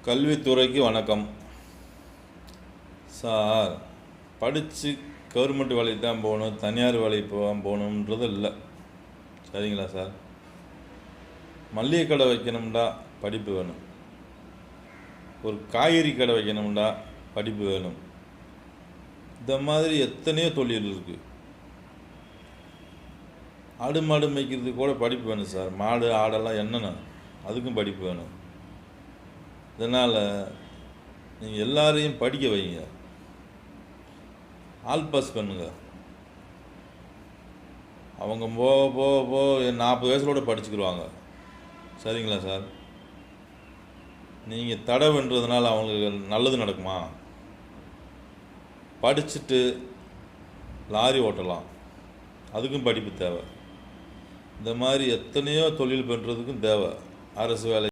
கல்வித்துறைக்கு வணக்கம் சார். படித்து கவர்மெண்ட் வேலைக்கு தான் போகணும், தனியார் வேலைக்கு போகணுன்றது இல்லை, சரிங்களா சார்? மளிகை கடை வைக்கணும்டா படிப்பு வேணும், ஒரு காய்கறி கடை வைக்கணும்டா படிப்பு வேணும். இந்த மாதிரி எத்தனையோ தொழில் இருக்குது. ஆடு மாடு மேய்க்கிறதுக்கு கூட படிப்பு வேணும் சார். மாடு ஆடெல்லாம் என்னென்ன, அதுக்கும் படிப்பு வேணும். இதனால் நீங்கள் எல்லாரையும் படிக்க வைங்க, ஆல் பாஸ் பண்ணுங்க. அவங்க போக போக போக 40 வயசுலோட படிச்சுக்கிடுவாங்க, சரிங்களா சார்? நீங்கள் தடை வென்றதுனால அவங்களுக்கு நல்லது நடக்குமா? படிச்சுட்டு லாரி ஓட்டலாம், அதுக்கும் படிப்பு தேவை. இந்த மாதிரி எத்தனையோ தொழில் பண்ணுறதுக்கும் தேவை அரசு வேலை.